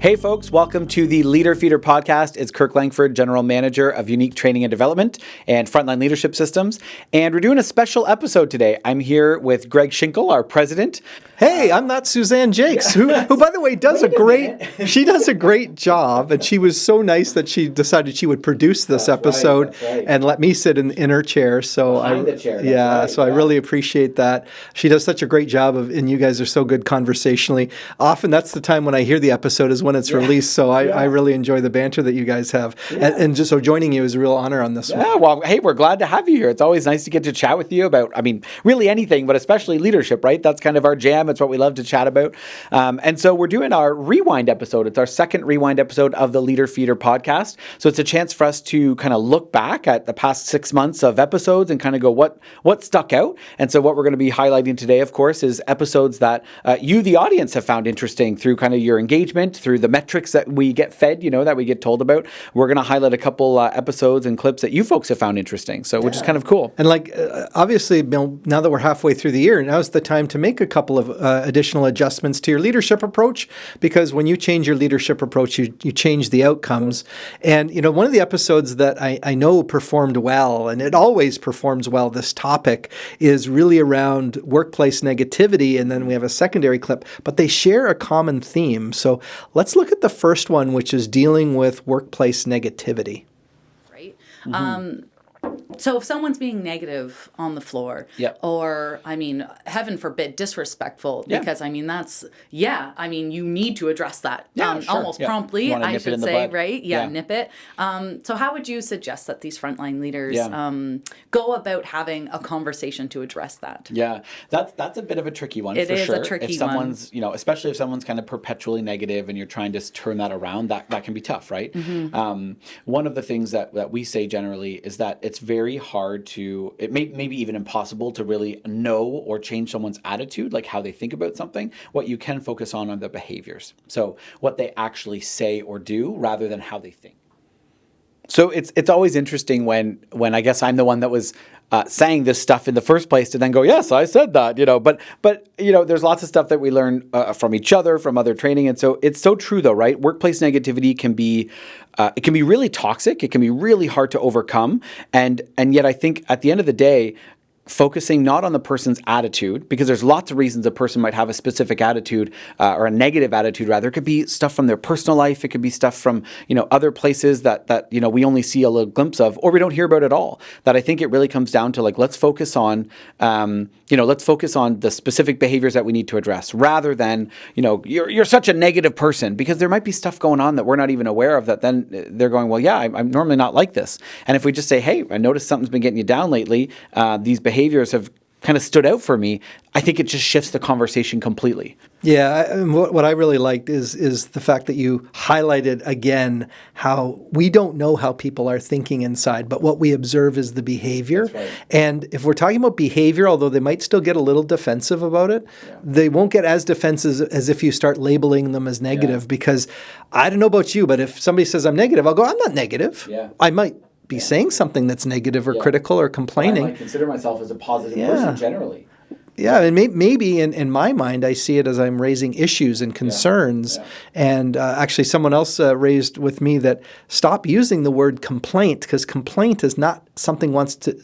Hey folks, welcome to the Leader Feeder podcast. It's Kirk Langford, General Manager of Unique Training and Development and Frontline Leadership Systems. And we're doing a special episode today. I'm here with Greg Schinkel, our president. Hey, I'm not Suzanne Jakes, who by the way, does a great job. And she was so nice that she decided she would produce this episode and let me sit in her chair. So I really appreciate that. She does such a great job and you guys are so good conversationally. Often that's the time when I hear the episode is when it's released. So I really enjoy the banter that you guys have. Yeah. And just so joining you is a real honor on this one. Yeah, well, hey, we're glad to have you here. It's always nice to get to chat with you about, really anything, but especially leadership, right? That's kind of our jam. It's what we love to chat about. And so we're doing our rewind episode. It's our second rewind episode of the Leader Feeder podcast. So it's a chance for us to kind of look back at the past 6 months of episodes and kind of go, what stuck out? And so what we're going to be highlighting today, of course, is episodes that you, the audience, have found interesting through kind of your engagement, through the metrics that we get fed, that we get told about. We're going to highlight a couple episodes and clips that you folks have found interesting. So, which is kind of cool. And obviously, now that we're halfway through the year, now's the time to make a couple of additional adjustments to your leadership approach, because when you change your leadership approach, you change the outcomes. And, one of the episodes that I know performed well, and it always performs well, this topic, is really around workplace negativity. And then we have a secondary clip, but they share a common theme. So let's look at the first one, which is dealing with workplace negativity. Right. Mm-hmm. So if someone's being negative on the floor, or, heaven forbid, disrespectful, because, you need to address that almost promptly, I should say, right? Nip it. So how would you suggest that these frontline leaders go about having a conversation to address that? Yeah, that's a bit of a tricky one, for sure. It is a tricky one. If someone's, especially if someone's kind of perpetually negative and you're trying to turn that around, that can be tough, right? Mm-hmm. One of the things that we say generally is that it's very hard to, it may be even impossible to really know or change someone's attitude, like how they think about something. What you can focus on are the behaviors. So what they actually say or do rather than how they think. So it's always interesting when I guess I'm the one that was saying this stuff in the first place to then go, yes, I said that, but there's lots of stuff that we learn from each other, from other training. And so it's so true though, right? Workplace negativity can be, it can be really toxic. It can be really hard to overcome. And yet I think at the end of the day, focusing not on the person's attitude, because there's lots of reasons a person might have a specific attitude or a negative attitude rather. It could be stuff from their personal life. It could be stuff from, other places that we only see a little glimpse of or we don't hear about at all. That I think it really comes down to let's focus on, the specific behaviors that we need to address rather than, you're such a negative person, because there might be stuff going on that we're not even aware of that then they're going, well, yeah, I'm normally not like this. And if we just say, hey, I noticed something's been getting you down lately, these behaviors have kind of stood out for me, I think it just shifts the conversation completely. Yeah, what I really liked is the fact that you highlighted again how we don't know how people are thinking inside, but what we observe is the behavior. That's right. And if we're talking about behavior, although they might still get a little defensive about it, they won't get as defensive as if you start labeling them as negative, because I don't know about you, but if somebody says I'm negative, I'll go, I'm not negative. Yeah. I might be saying something that's negative or critical or complaining. I might consider myself as a positive person generally. Yeah, and maybe in my mind, I see it as I'm raising issues and concerns. Yeah. And actually, someone else raised with me that stop using the word complaint, because complaint is not something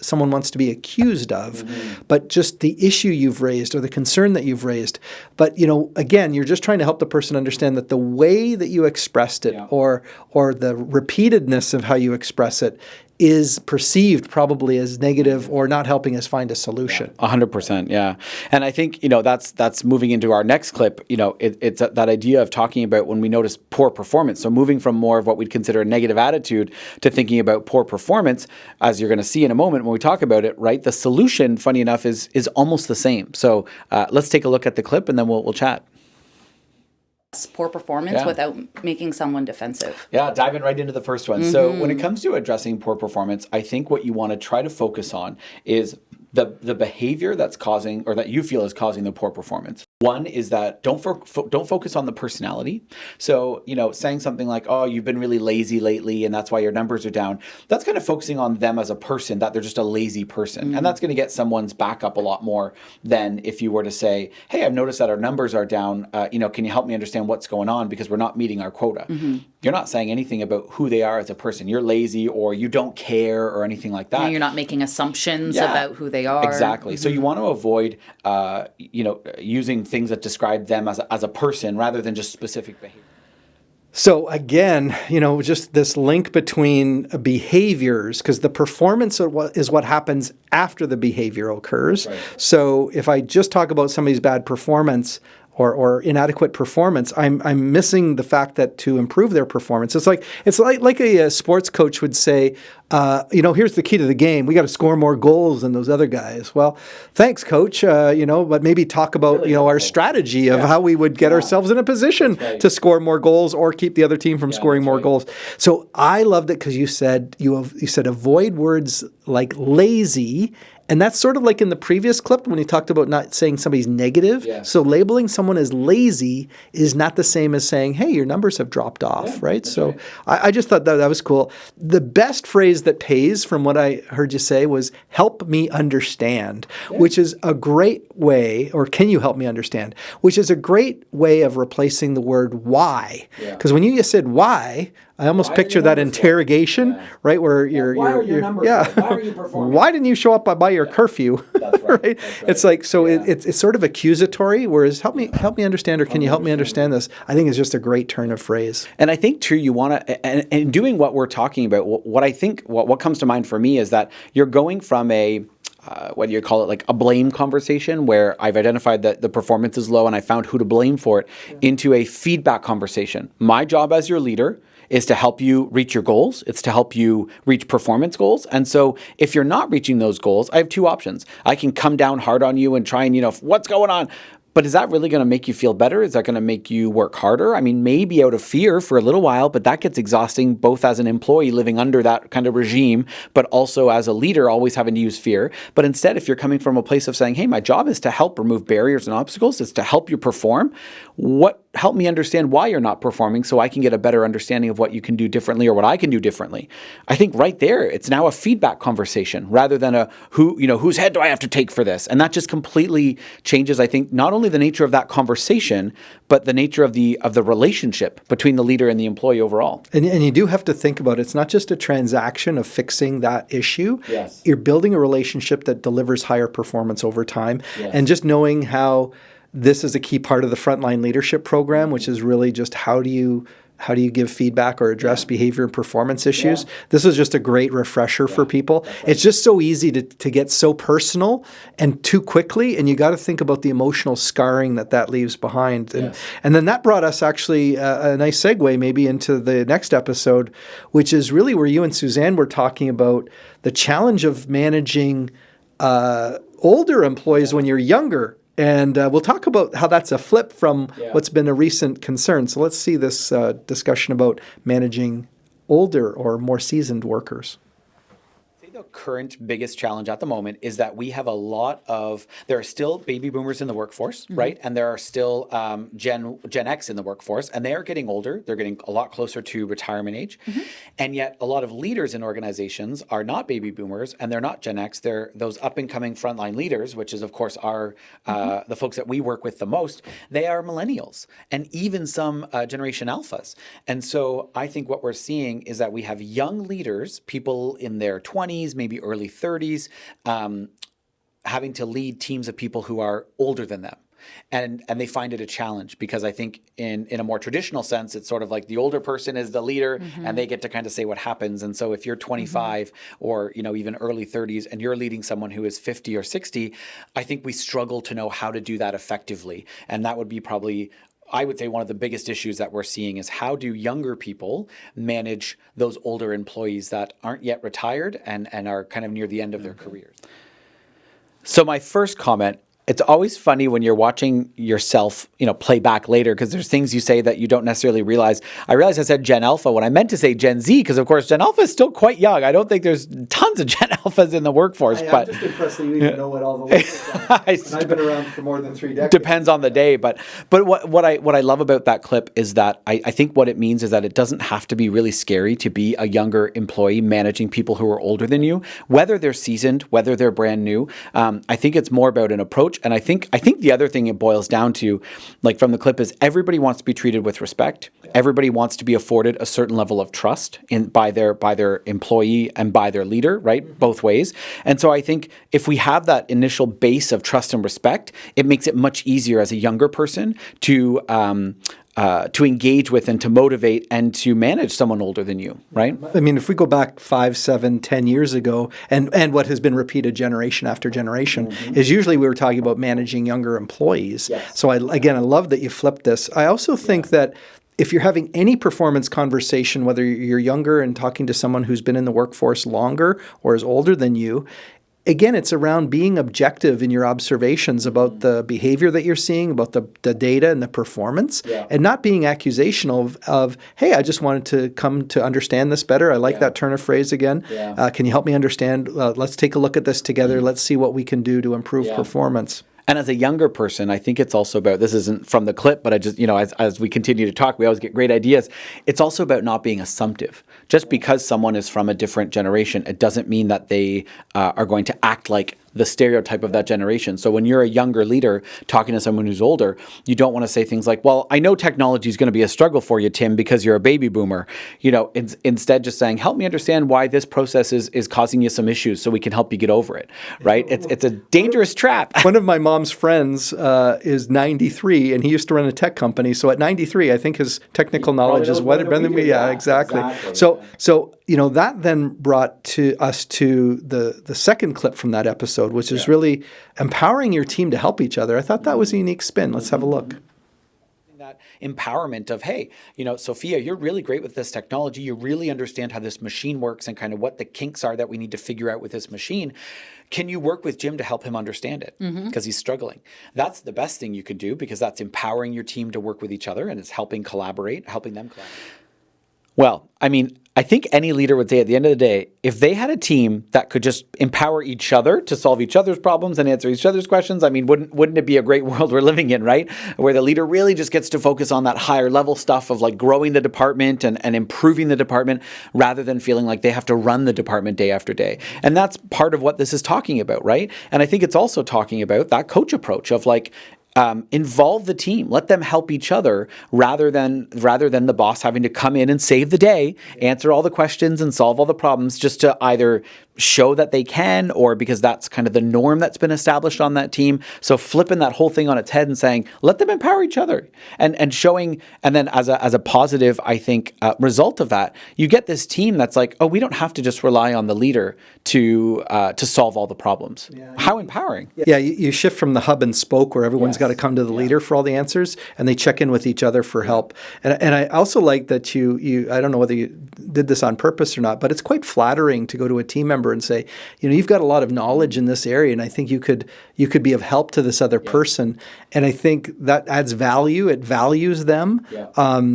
someone wants to be accused of, but just the issue you've raised or the concern that you've raised. But again, you're just trying to help the person understand that the way that you expressed it or the repeatedness of how you express it is perceived probably as negative or not helping us find a solution. 100%, yeah. And I think, that's moving into our next clip, it's that idea of talking about when we notice poor performance. So moving from more of what we'd consider a negative attitude to thinking about poor performance, as you're going to see in a moment when we talk about it, right? The solution, funny enough, is almost the same. So let's take a look at the clip and then we'll chat. Poor performance without making someone defensive. Yeah, diving right into the first one. So when it comes to addressing poor performance, I think what you want to try to focus on is the behavior that's causing, or that you feel is causing, the poor performance. One is that don't focus on the personality. So, saying something like, oh, you've been really lazy lately and that's why your numbers are down. That's kind of focusing on them as a person, that they're just a lazy person. And that's going to get someone's back up a lot more than if you were to say, hey, I've noticed that our numbers are down. Can you help me understand what's going on because we're not meeting our quota? You're not saying anything about who they are as a person. You're lazy or you don't care or anything like that. Yeah, you're not making assumptions about who they are. Exactly. So you want to avoid, using things that describe them as a person rather than just specific behavior. So again, just this link between behaviors, because the performance is what happens after the behavior occurs. Right. So if I just talk about somebody's bad performance or inadequate performance, I'm missing the fact that to improve their performance, it's like a sports coach would say, here's the key to the game. We got to score more goals than those other guys. Well, thanks, coach. But maybe talk about really our strategy of how we would get ourselves in a position to score more goals or keep the other team from scoring more goals. So I loved it because you said avoid words like lazy. And that's sort of like in the previous clip when he talked about not saying somebody's negative. Yeah. So labeling someone as lazy is not the same as saying, hey, your numbers have dropped off, right? So right. I just thought that was cool. The best phrase that pays from what I heard you say was help me understand, which is a great way, or can you help me understand, which is a great way of replacing the word why. Because when you just said why, I almost picture that interrogation, right? Where why are your numbers low? Why are you performing? Why didn't you show up by your curfew? That's right. right? That's right. It's like, so it's sort of accusatory, whereas help me understand, or can you help me understand this? I think is just a great turn of phrase. And I think too, you want to, and doing what we're talking about, what comes to mind for me is that you're going from what do you call it, like a blame conversation where I've identified that the performance is low and I found who to blame for it, into a feedback conversation. My job as your leader is to help you reach your goals. It's to help you reach performance goals. And so if you're not reaching those goals, I have two options. I can come down hard on you and try and, what's going on? But is that really going to make you feel better? Is that going to make you work harder? I mean, maybe out of fear for a little while, but that gets exhausting both as an employee living under that kind of regime, but also as a leader always having to use fear. But instead, if you're coming from a place of saying, hey, my job is to help remove barriers and obstacles, it's to help you perform. Help me understand why you're not performing so I can get a better understanding of what you can do differently or what I can do differently. I think right there, it's now a feedback conversation rather than whose head do I have to take for this? And that just completely changes, I think, not only the nature of that conversation, but the nature of the relationship between the leader and the employee overall. And you do have to think about it. It's not just a transaction of fixing that issue. Yes. You're building a relationship that delivers higher performance over time. Yes. And just knowing how this is a key part of the frontline leadership program, which is really just how do you give feedback or address behavior and performance issues? This is just a great refresher for people. Right. It's just so easy to get so personal and too quickly, and you got to think about the emotional scarring that leaves behind. And then that brought us actually a nice segue maybe into the next episode, which is really where you and Suzanne were talking about the challenge of managing older employees when you're younger. And we'll talk about how that's a flip from what's been a recent concern. So let's see this discussion about managing older or more seasoned workers. The current biggest challenge at the moment is that we have there are still baby boomers in the workforce, right? And there are still Gen X in the workforce, and they are getting older. They're getting a lot closer to retirement age. And yet a lot of leaders in organizations are not baby boomers, and they're not Gen X. They're those up and coming frontline leaders, which is of course the folks that we work with the most. They are millennials and even some Generation Alphas. And so I think what we're seeing is that we have young leaders, people in their 20s, maybe early 30s, having to lead teams of people who are older than them. And they find it a challenge because I think in a more traditional sense, it's sort of like the older person is the leader and they get to kind of say what happens. And so if you're 25 or, even early 30s and you're leading someone who is 50 or 60, I think we struggle to know how to do that effectively. And that would be probably, I would say, one of the biggest issues that we're seeing is how do younger people manage those older employees that aren't yet retired and are kind of near the end of their careers. So my first comment it's always funny when you're watching yourself, play back later, because there's things you say that you don't necessarily realize. I realized I said Gen Alpha when I meant to say Gen Z, because of course Gen Alpha is still quite young. I don't think there's tons of Gen Alphas in the workforce. But I'm just impressed that you even know what all the words are. And I've been around for more than 3 decades. Depends on the day, but what I love about that clip is that I think what it means is that it doesn't have to be really scary to be a younger employee managing people who are older than you, whether they're seasoned, whether they're brand new. I think it's more about an approach. And I think the other thing it boils down to, like from the clip, is everybody wants to be treated with respect. Everybody wants to be afforded a certain level of trust by their employee and by their leader, right? Both ways. And so I think if we have that initial base of trust and respect, it makes it much easier as a younger person to engage with and to motivate and to manage someone older than you, right? I mean, if we go back 5, 7, 10 years ago, and what has been repeated generation after generation, is usually we were talking about managing younger employees. Yes. So I love that you flipped this. I also think that if you're having any performance conversation, whether you're younger and talking to someone who's been in the workforce longer or is older than you, again, it's around being objective in your observations about the behavior that you're seeing, about the data and the performance, and not being accusational of, hey, I just wanted to come to understand this better. I like that turn of phrase again. Can you help me understand? Let's take a look at this together. Let's see what we can do to improve performance. And as a younger person, I think it's also about, this isn't from the clip, but I just, as we continue to talk, we always get great ideas. It's also about not being assumptive. Just because someone is from a different generation, it doesn't mean that they are going to act like the stereotype of that generation. So when you're a younger leader talking to someone who's older, you don't want to say things like, well, I know technology is going to be a struggle for you, Tim, because you're a baby boomer. Instead just saying, help me understand why this process is causing you some issues so we can help you get over it, right? It's a dangerous trap. One of my mom's friends is 93, and he used to run a tech company. So at 93, I think his technical knowledge is better than me. Yeah, exactly. So that then brought us to the second clip from that episode, which is really empowering your team to help each other. I thought that was a unique spin. Let's have a look. That empowerment of, hey, Sophia, you're really great with this technology. You really understand how this machine works and kind of what the kinks are that we need to figure out with this machine. Can you work with Jim to help him understand it? Because he's struggling. That's the best thing you could do, because that's empowering your team to work with each other, and it's helping them collaborate. Well, I mean, I think any leader would say at the end of the day, if they had a team that could just empower each other to solve each other's problems and answer each other's questions, I mean, wouldn't it be a great world we're living in, right? Where the leader really just gets to focus on that higher level stuff of like growing the department and improving the department, rather than feeling like they have to run the department day after day. And that's part of what this is talking about, right? And I think it's also talking about that coach approach of like, involve the team, let them help each other, rather than the boss having to come in and save the day, answer all the questions and solve all the problems, just to either show that they can, or because that's kind of the norm that's been established on that team. So flipping that whole thing on its head and saying, let them empower each other, and showing, and then as a positive, I think, result of that, you get this team that's like, oh, we don't have to just rely on the leader to solve all the problems. How empowering. Yeah, you shift from the hub and spoke where everyone's got to come to the leader for all the answers, and they check in with each other for help. And I also like that you I don't know whether you did this on purpose or not, but it's quite flattering to go to a team member and say, you've got a lot of knowledge in this area, and I think you could be of help to this other person. And I think that adds value. It values them.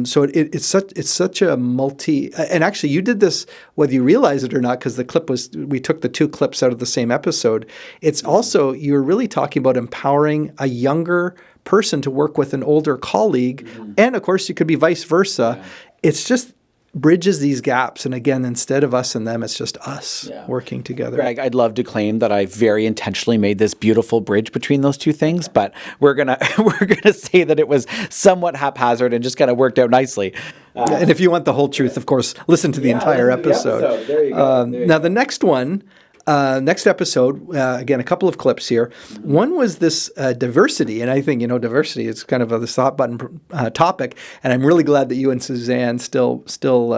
So it's such a multi. And actually, you did this whether you realize it or not, because we took the 2 clips out of the same episode. It's also, you're really talking about empowering a younger person to work with an older colleague, and of course, you could be vice versa. It's just bridges these gaps. And again, instead of us and them, it's just us working together. Greg, I'd love to claim that I very intentionally made this beautiful bridge between those two things, but we're gonna say that it was somewhat haphazard and just kind of worked out nicely. And if you want the whole truth, of course, listen to the entire episode. There you go. Now, the next one. Next episode, again, a couple of clips here. One was this diversity, and I think, diversity is kind of a hot button topic, and I'm really glad that you and Suzanne still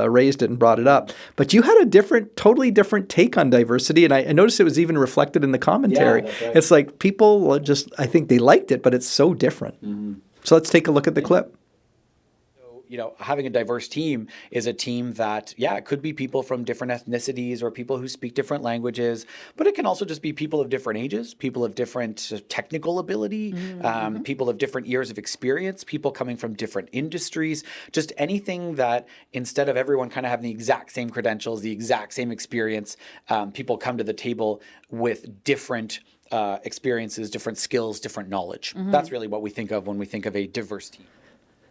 raised it and brought it up. But you had a totally different take on diversity, and I noticed it was even reflected in the commentary. That's right. It's like people I think they liked it, but it's so different. So let's take a look at the clip. having a diverse team is a team that, it could be people from different ethnicities or people who speak different languages, but it can also just be people of different ages, people of different technical ability, people of different years of experience, people coming from different industries, just anything that instead of everyone kind of having the exact same credentials, the exact same experience, people come to the table with different experiences, different skills, different knowledge. That's really what we think of when we think of a diverse team.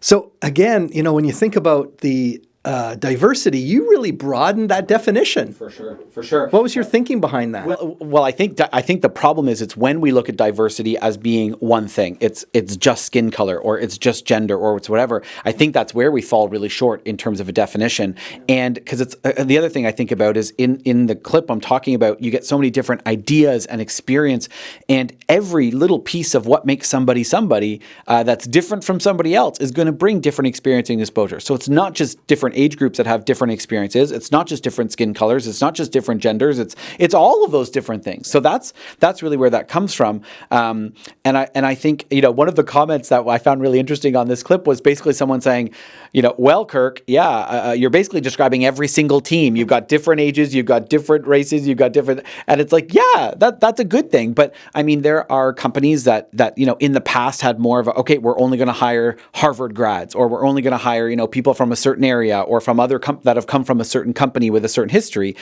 So again, when you think about the diversity, you really broadened that definition. For sure. What was your thinking behind that? Well, I think the problem is it's when we look at diversity as being one thing. It's just skin color, or it's just gender, or it's whatever. I think that's where we fall really short in terms of a definition. And because it's the other thing I think about is in the clip I'm talking about, you get so many different ideas and experience, and every little piece of what makes somebody that's different from somebody else is going to bring different experience and exposure. So it's not just different age groups that have different experiences. It's not just different skin colors. It's not just different genders. It's all of those different things. So that's really where that comes from. And I think one of the comments that I found really interesting on this clip was basically someone saying, well, Kirk, you're basically describing every single team. You've got different ages. You've got different races. You've got different, and it's like, that's a good thing. But I mean, there are companies that in the past had more of a, we're only going to hire Harvard grads, or we're only going to hire people from a certain area, or from other that have come from a certain company with a certain history.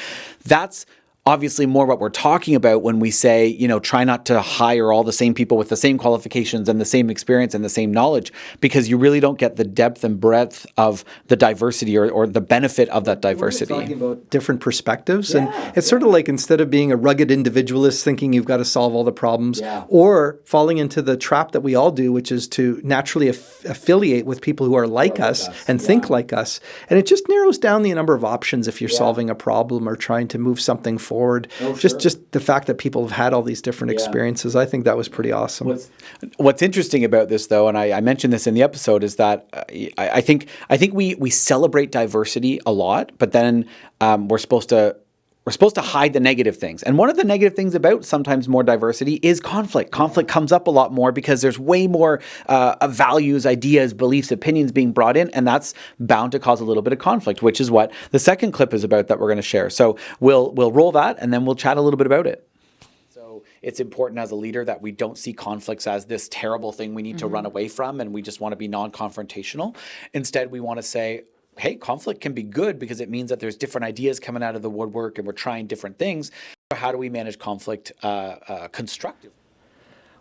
That's obviously more what we're talking about when we say, try not to hire all the same people with the same qualifications and the same experience and the same knowledge, because you really don't get the depth and breadth of the diversity or the benefit of that diversity. We're talking about different perspectives, and it's sort of like, instead of being a rugged individualist thinking you've got to solve all the problems, or falling into the trap that we all do, which is to naturally affiliate with people who are like us and think like us. And it just narrows down the number of options if you're solving a problem or trying to move something forward. Just the fact that people have had all these different experiences, I think that was pretty awesome. What's interesting about this, though, and I mentioned this in the episode, is that I think we celebrate diversity a lot, but then we're supposed to hide the negative things. And one of the negative things about sometimes more diversity is conflict. Conflict comes up a lot more because there's way more values, ideas, beliefs, opinions being brought in, and that's bound to cause a little bit of conflict, which is what the second clip is about that we're going to share. So we'll roll that, and then we'll chat a little bit about it. So it's important as a leader that we don't see conflicts as this terrible thing we need to run away from, and we just want to be non-confrontational. Instead, we want to say, hey, conflict can be good because it means that there's different ideas coming out of the woodwork and we're trying different things. How do we manage conflict constructively?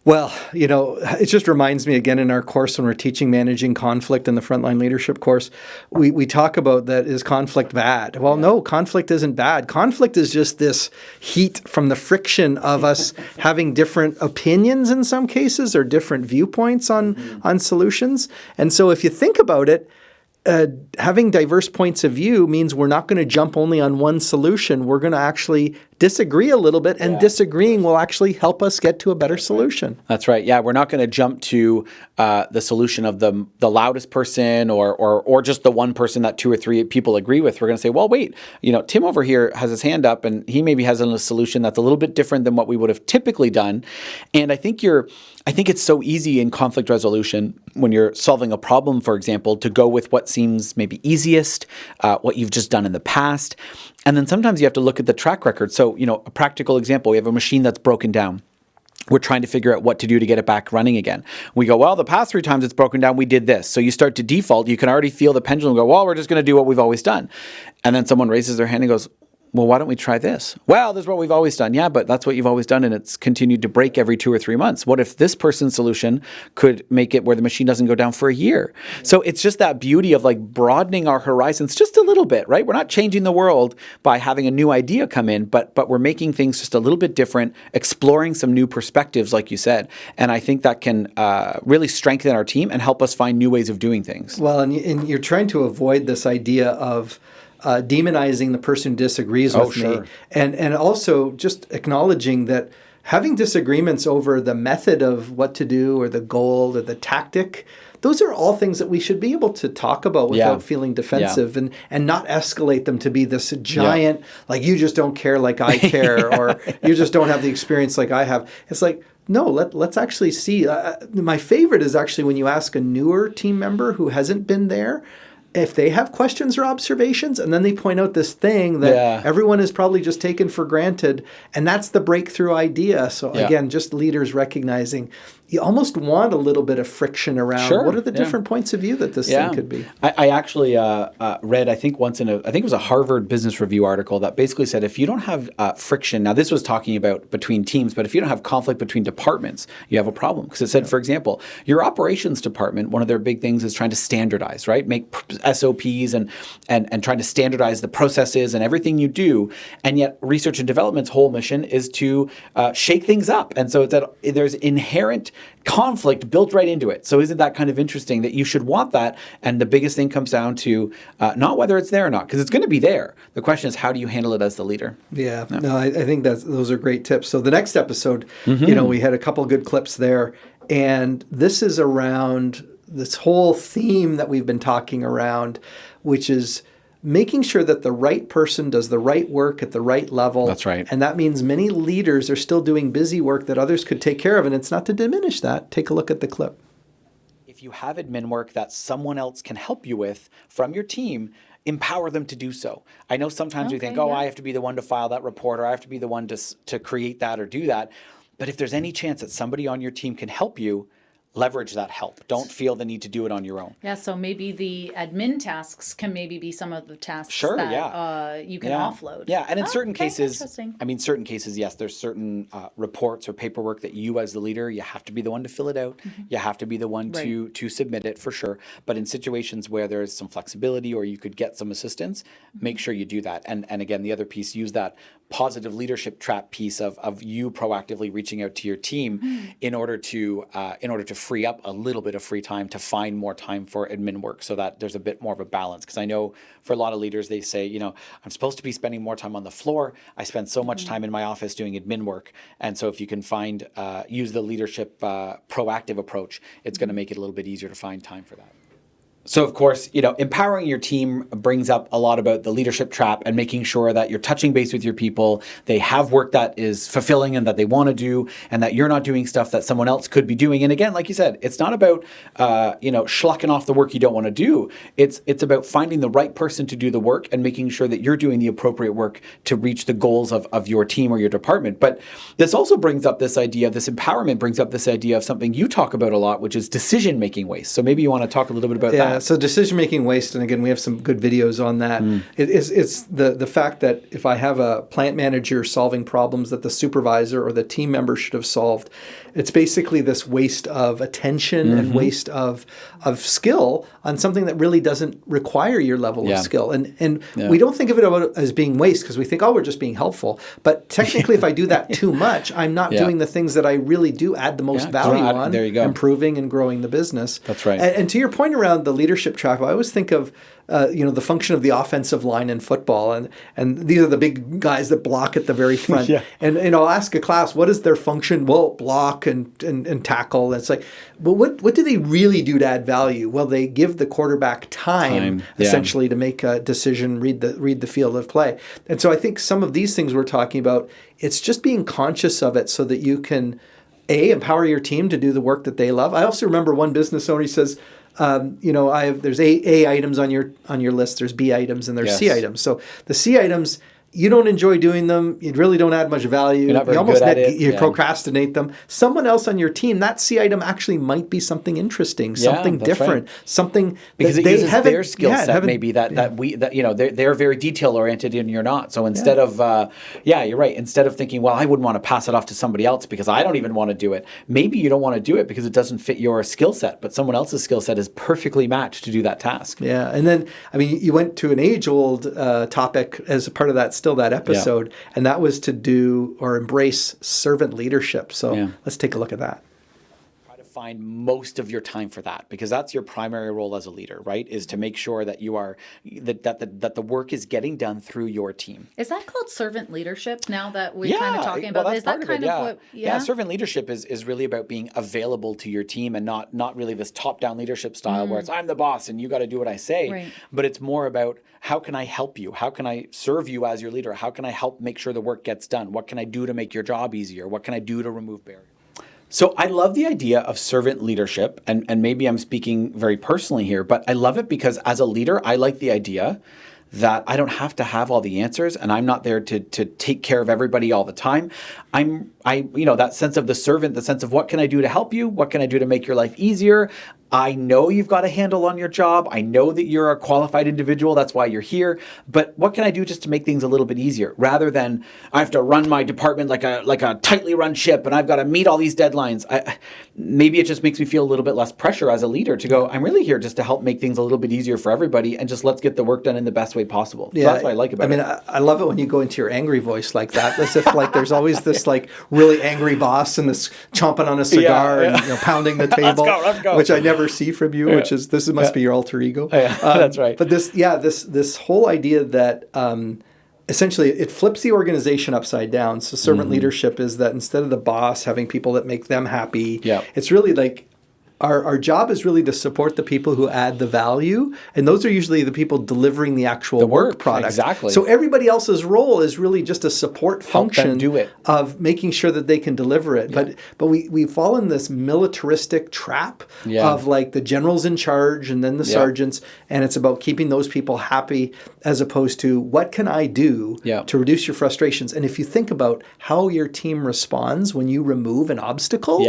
Well, it just reminds me again in our course when we're teaching managing conflict in the Frontline Leadership course, we talk about that, is conflict bad? Well, no, conflict isn't bad. Conflict is just this heat from the friction of us having different opinions in some cases, or different viewpoints on solutions. And so if you think about it, having diverse points of view means we're not going to jump only on one solution. We're going to actually disagree a little bit, and disagreeing will actually help us get to a better solution. That's right. Yeah, we're not going to jump to the solution of the loudest person or just the one person that two or three people agree with. We're going to say, well, wait, Tim over here has his hand up, and he maybe has a solution that's a little bit different than what we would have typically done. And I think it's so easy in conflict resolution when you're solving a problem, for example, to go with what seems maybe easiest, what you've just done in the past. And then sometimes you have to look at the track record. So, a practical example, we have a machine that's broken down. We're trying to figure out what to do to get it back running again. We go, well, the past 3 times it's broken down, we did this. So you start to default. You can already feel the pendulum go, well, we're just going to do what we've always done. And then someone raises their hand and goes, well, why don't we try this? Well, this is what we've always done. Yeah, but that's what you've always done, and it's continued to break every 2 or 3 months. What if this person's solution could make it where the machine doesn't go down for a year? So it's just that beauty of broadening our horizons just a little bit, right? We're not changing the world by having a new idea come in, but we're making things just a little bit different, exploring some new perspectives, like you said. And I think that can really strengthen our team and help us find new ways of doing things. Well, and you're trying to avoid this idea of demonizing the person who disagrees with me, and also just acknowledging that having disagreements over the method of what to do, or the goal, or the tactic, those are all things that we should be able to talk about without feeling defensive, and not escalate them to be this giant, like, you just don't care like I care, or you just don't have the experience like I have. It's like, no, let's actually see. My favorite is actually when you ask a newer team member who hasn't been there, if they have questions or observations, and then they point out this thing that everyone has probably just taken for granted, and that's the breakthrough idea. So again, just leaders recognizing you almost want a little bit of friction around what are the different points of view that this thing could be. I actually read, I think once I think it was a Harvard Business Review article that basically said if you don't have friction, now this was talking about between teams, but if you don't have conflict between departments, you have a problem. Because it said, for example, your operations department, one of their big things is trying to standardize, right? Make SOPs and trying to standardize the processes and everything you do. And yet research and development's whole mission is to shake things up. And so it's that there's inherent conflict built right into it. So isn't that kind of interesting that you should want that? And the biggest thing comes down to not whether it's there or not, because it's going to be there. The question is, how do you handle it as the leader? Yeah, no, I think those are great tips. So the next episode, we had a couple good clips there, and this is around this whole theme that we've been talking around, which is making sure that the right person does the right work at the right level. That's right. And that means many leaders are still doing busy work that others could take care of. And it's not to diminish that. Take a look at the clip. If you have admin work that someone else can help you with from your team, empower them to do so. I know sometimes we think, I have to be the one to file that report, or I have to be the one to create that or do that. But if there's any chance that somebody on your team can help you, leverage that help. Don't feel the need to do it on your own. Yeah, so maybe the admin tasks can maybe be some of the tasks that you can offload. Yeah, and in certain cases, certain cases, yes, there's certain reports or paperwork that you as the leader, you have to be the one to fill it out. You have to be the one to submit it for sure. But in situations where there's some flexibility or you could get some assistance, make sure you do that. And again, the other piece, use that positive leadership trap piece of you proactively reaching out to your team in order to free up a little bit of free time to find more time for admin work, so that there's a bit more of a balance. Because I know for a lot of leaders, they say, I'm supposed to be spending more time on the floor. I spend so much time in my office doing admin work. And so if you can use the leadership proactive approach, it's going to make it a little bit easier to find time for that. So, of course, empowering your team brings up a lot about the leadership trap and making sure that you're touching base with your people. They have work that is fulfilling and that they want to do, and that you're not doing stuff that someone else could be doing. And again, like you said, it's not about, schlucking off the work you don't want to do. It's about finding the right person to do the work and making sure that you're doing the appropriate work to reach the goals of your team or your department. But this also brings up this empowerment brings up this idea of something you talk about a lot, which is decision-making waste. So maybe you want to talk a little bit about that. So decision-making waste, and again, we have some good videos on that. It's the fact that if I have a plant manager solving problems that the supervisor or the team member should have solved, it's basically this waste of attention and waste of skill on something that really doesn't require your level of skill. And we don't think of it as being waste because we think, we're just being helpful. But technically, if I do that too much, I'm not doing the things that I really do add the most value on, improving and growing the business. That's right. And to your point around the leadership trap, I always think of the function of the offensive line in football, and these are the big guys that block at the very front. And I'll ask a class, what is their function? Well, block and tackle. And it's like, well, what do they really do to add value? Well, they give the quarterback time essentially to make a decision, read the field of play. And so I think some of these things we're talking about, it's just being conscious of it so that you can empower your team to do the work that they love. I also remember one business owner, he says, there's A items on your list, there's B items, and there's C items. So the C items, you don't enjoy doing them. You really don't add much value. You're not very good at it. You procrastinate them. Someone else on your team, that C item actually might be something interesting, something different, something because that it uses their skill set. Maybe they're very detail oriented and you're not. So instead of you're right. Instead of thinking, well, I wouldn't want to pass it off to somebody else because I don't even want to do it. Maybe you don't want to do it because it doesn't fit your skill set, but someone else's skill set is perfectly matched to do that task. Yeah, and then you went to an age-old topic as a part of that episode, and that was to do or embrace servant leadership. So let's take a look at that. Try to find most of your time for that, because that's your primary role as a leader, right? Is to make sure that you are that the work is getting done through your team. Is that called servant leadership now that we're kind of talking about? Is that kind of what? Yeah, servant leadership is really about being available to your team and not really this top-down leadership style where it's I'm the boss and you got to do what I say. Right. But it's more about how can I help you? How can I serve you as your leader? How can I help make sure the work gets done? What can I do to make your job easier? What can I do to remove barriers? So I love the idea of servant leadership, and maybe I'm speaking very personally here, but I love it because as a leader, I like the idea that I don't have to have all the answers, and I'm not there to take care of everybody all the time. That sense of the servant, the sense of what can I do to help you? What can I do to make your life easier? I know you've got a handle on your job. I know that you're a qualified individual. That's why you're here. But what can I do just to make things a little bit easier? Rather than I have to run my department like a tightly run ship and I've got to meet all these deadlines. Maybe it just makes me feel a little bit less pressure as a leader to go, I'm really here just to help make things a little bit easier for everybody and just let's get the work done in the best way possible. So that's what I like about it. I love it when you go into your angry voice like that. As if like there's always this like really angry boss and this chomping on a cigar and pounding the table, let's go. Which I never see from you, which is this must be your alter ego. That's right. But this whole idea that essentially it flips the organization upside down. So servant leadership is that instead of the boss having people that make them happy, it's really like our job is really to support the people who add the value, and those are usually the people delivering the actual work product. Exactly. So everybody else's role is really just a support function of making sure that they can deliver it. Yeah. But we fall in this militaristic trap of like the generals in charge and then the sergeants, and it's about keeping those people happy as opposed to what can I do to reduce your frustrations. And if you think about how your team responds when you remove an obstacle,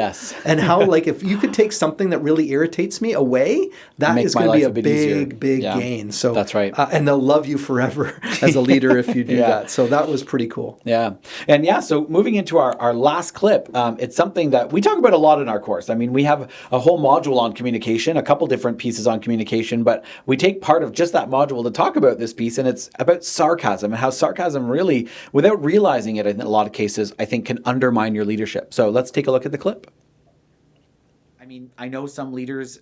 and how like if you could take something that really irritates me away, that is going to be a big gain. So that's right. And they'll love you forever as a leader if you do that. So that was pretty cool. Yeah. And so moving into our last clip, it's something that we talk about a lot in our course. I mean, we have a whole module on communication, a couple different pieces on communication, but we take part of just that module to talk about this piece, and it's about sarcasm and how sarcasm really, without realizing it in a lot of cases, I think can undermine your leadership. So let's take a look at the clip. I mean, I know some leaders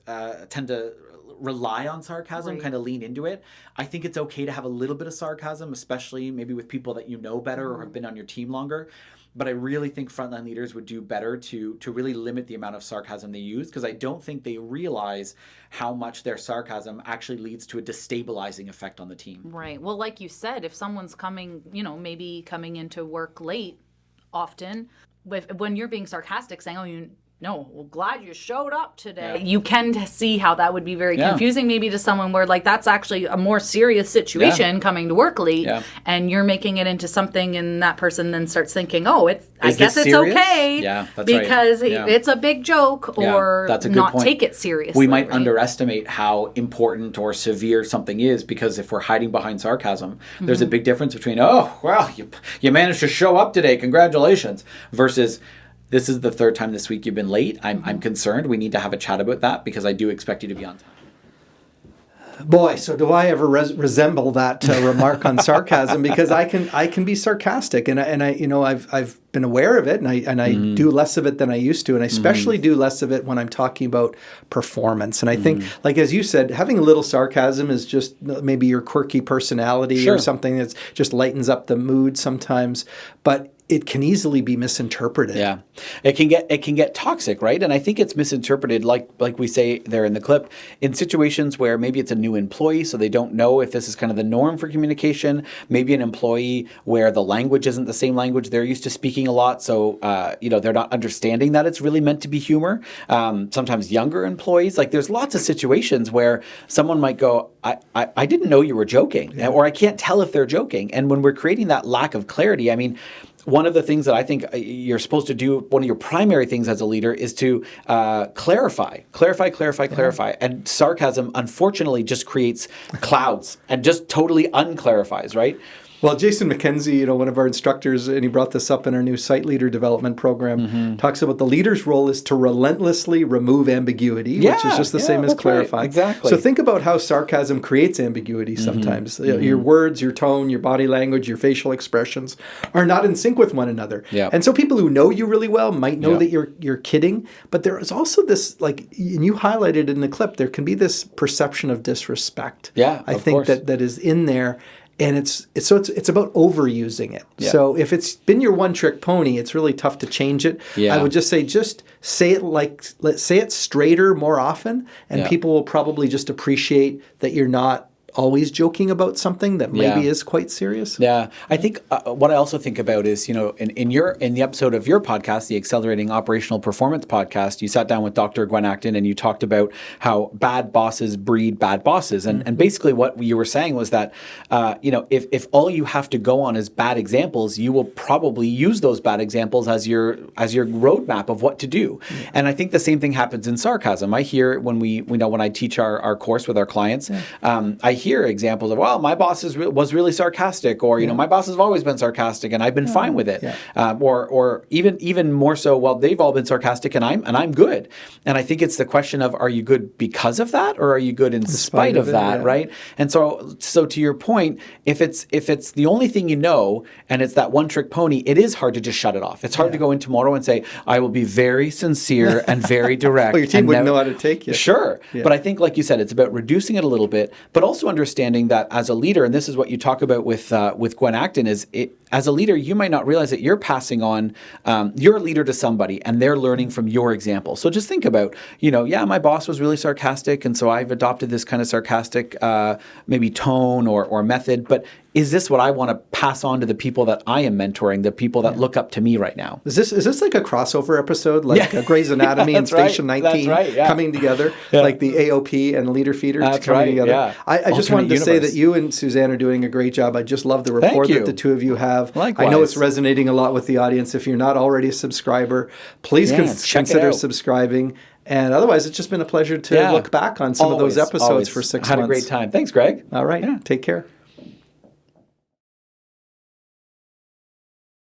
tend to rely on sarcasm, kind of lean into it. I think it's okay to have a little bit of sarcasm, especially maybe with people that you know better or have been on your team longer. But I really think frontline leaders would do better to really limit the amount of sarcasm they use, because I don't think they realize how much their sarcasm actually leads to a destabilizing effect on the team. Right. Well, like you said, if someone's coming, maybe coming into work late often, when you're being sarcastic, saying, glad you showed up today. You can see how that would be very confusing maybe to someone where like that's actually a more serious situation coming to work late and you're making it into something, and that person then starts thinking, I guess it's okay because it's a big joke, or that's a good not point. Take it seriously. We might underestimate how important or severe something is, because if we're hiding behind sarcasm, there's a big difference between, you managed to show up today, congratulations, versus this is the third time this week you've been late. I'm concerned. We need to have a chat about that because I do expect you to be on time. Boy, so do I ever resemble that remark on sarcasm, because I can be sarcastic, and I've been aware of it, and I do less of it than I used to, and I especially do less of it when I'm talking about performance. And I think, like as you said, having a little sarcasm is just maybe your quirky personality or something that just lightens up the mood sometimes, but it can easily be misinterpreted. Yeah, it can get toxic, right? And I think it's misinterpreted, like we say there in the clip, in situations where maybe it's a new employee, so they don't know if this is kind of the norm for communication. Maybe an employee where the language isn't the same language they're used to speaking a lot, so they're not understanding that it's really meant to be humor. Sometimes younger employees, like there's lots of situations where someone might go, I didn't know you were joking, or I can't tell if they're joking. And when we're creating that lack of clarity, I mean, one of the things that I think you're supposed to do, one of your primary things as a leader, is to clarify. And sarcasm, unfortunately, just creates clouds and just totally unclarifies, right? Well, Jason McKenzie, one of our instructors, and he brought this up in our new site leader development program, talks about the leader's role is to relentlessly remove ambiguity, which is just the same as clarify. Right. Exactly. So think about how sarcasm creates ambiguity sometimes. Your words, your tone, your body language, your facial expressions are not in sync with one another. Yeah. And so people who know you really well might know that you're kidding, but there is also this, like, and you highlighted in the clip, there can be this perception of disrespect. Yeah, I think that is in there. And it's about overusing it. Yeah. So if it's been your one-trick pony, it's really tough to change it. Yeah. I would just say it straighter more often, and people will probably just appreciate that you're not always joking about something that maybe is quite serious? Yeah, I think what I also think about is, in the episode of your podcast, the Accelerating Operational Performance podcast, you sat down with Dr. Gwen Acton and you talked about how bad bosses breed bad bosses, and basically what you were saying was that if all you have to go on is bad examples, you will probably use those bad examples as your roadmap of what to do. And I think the same thing happens in sarcasm. I hear when when I teach our course with our clients, I hear examples of, well, my boss was really sarcastic, or my bosses have always been sarcastic and I've been fine with it, or even more so, well, they've all been sarcastic and I'm good. And I think it's the question of, are you good because of that, or are you good in spite of that, right? And so to your point, if it's the only thing and it's that one trick pony, it is hard to just shut it off. It's hard to go in tomorrow and say, I will be very sincere and very direct. Well, your team wouldn't know how to take you. Sure. Yeah. But I think, like you said, it's about reducing it a little bit, but also understanding that as a leader, and this is what you talk about with Gwen Acton, as a leader, you might not realize that you're passing on, you're a leader to somebody and they're learning from your example. So just think about, my boss was really sarcastic, and so I've adopted this kind of sarcastic maybe tone or method, but is this what I want to pass on to the people that I am mentoring, the people that look up to me right now? Is this like a crossover episode, like Grey's Anatomy and Station 19 coming together, like the AOP and Leader Feeder coming together? Yeah. I just wanted to say that you and Suzanne are doing a great job. I just love the rapport that the two of you have. Likewise. I know it's resonating a lot with the audience. If you're not already a subscriber, please consider subscribing. And otherwise, it's just been a pleasure to look back on some of those episodes for 6 months. I had a great time. Thanks, Greg. All right. Take care.